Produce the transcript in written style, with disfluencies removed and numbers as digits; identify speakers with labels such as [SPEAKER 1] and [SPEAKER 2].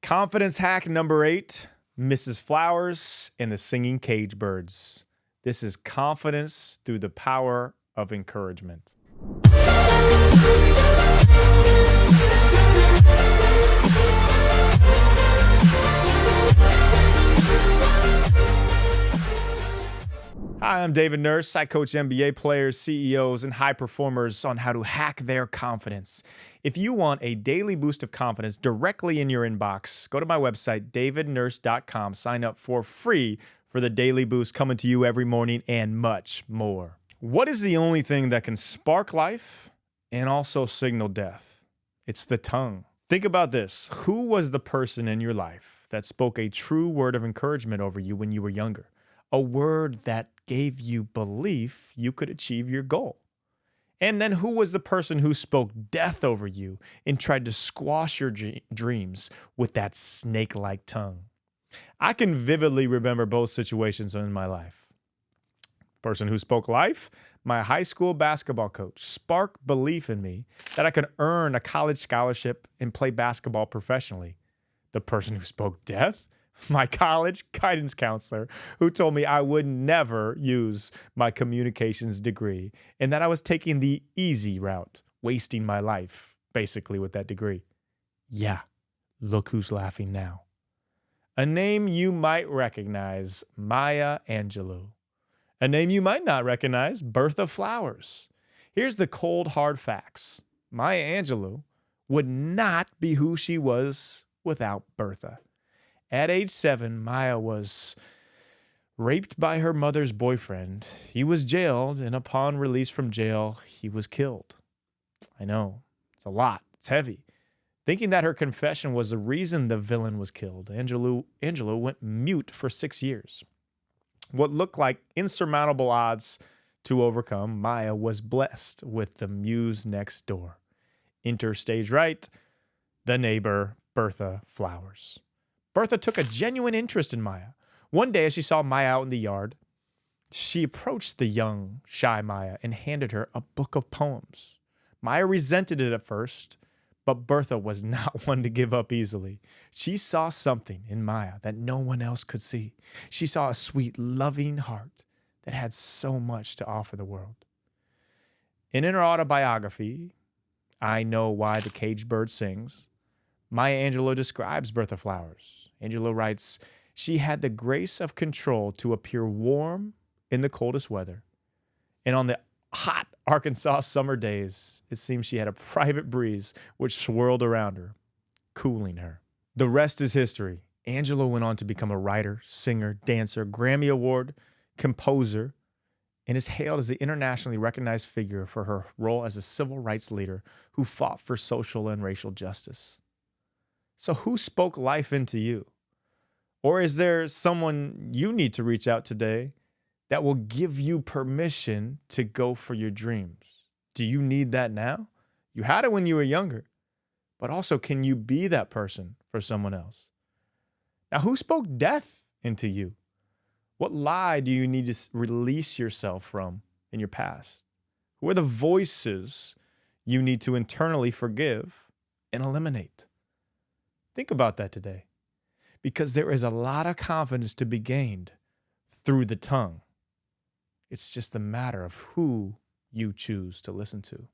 [SPEAKER 1] Confidence hack number 8, Mrs. Flowers and the Singing Cage Birds. This is confidence through the power of encouragement. Hi, I'm David Nurse. I coach NBA players, CEOs, and high performers on how to hack their confidence. If you want a daily boost of confidence directly in your inbox, go to my website, davidnurse.com. Sign up for free for the daily boost coming to you every morning and much more. What is the only thing that can spark life and also signal death? It's the tongue. Think about this. Who was the person in your life that spoke a true word of encouragement over you when you were younger? A word that gave you belief you could achieve your goal. And then who was the person who spoke death over you and tried to squash your dreams with that snake-like tongue? I can vividly remember both situations in my life. Person who spoke life, my high school basketball coach, sparked belief in me that I could earn a college scholarship and play basketball professionally. The person who spoke death, my college guidance counselor, who told me I would never use my communications degree and that I was taking the easy route, wasting my life, basically, with that degree. Yeah, look who's laughing now. A name you might recognize, Maya Angelou. A name you might not recognize, Bertha Flowers. Here's the cold, hard facts. Maya Angelou would not be who she was without Bertha. At age 7, Maya was raped by her mother's boyfriend. He was jailed, and upon release from jail, he was killed. I know, it's a lot. It's heavy. Thinking that her confession was the reason the villain was killed, Angelou went mute for 6 years. What looked like insurmountable odds to overcome, Maya was blessed with the muse next door. Enter stage right, the neighbor, Bertha Flowers. Bertha took a genuine interest in Maya. One day, as she saw Maya out in the yard, she approached the young, shy Maya and handed her a book of poems. Maya resented it at first, but Bertha was not one to give up easily. She saw something in Maya that no one else could see. She saw a sweet, loving heart that had so much to offer the world. And in her autobiography, I Know Why the Caged Bird Sings, Maya Angelou describes Bertha Flowers. Angelou writes, she had the grace of control to appear warm in the coldest weather. And on the hot Arkansas summer days, it seems she had a private breeze which swirled around her, cooling her. The rest is history. Angelou went on to become a writer, singer, dancer, Grammy Award, composer, and is hailed as the internationally recognized figure for her role as a civil rights leader who fought for social and racial justice. So who spoke life into you? Or is there someone you need to reach out today that will give you permission to go for your dreams? Do you need that now? You had it when you were younger, but also can you be that person for someone else? Now, who spoke death into you? What lie do you need to release yourself from in your past? Who are the voices you need to internally forgive and eliminate? Think about that today, because there is a lot of confidence to be gained through the tongue. It's just a matter of who you choose to listen to.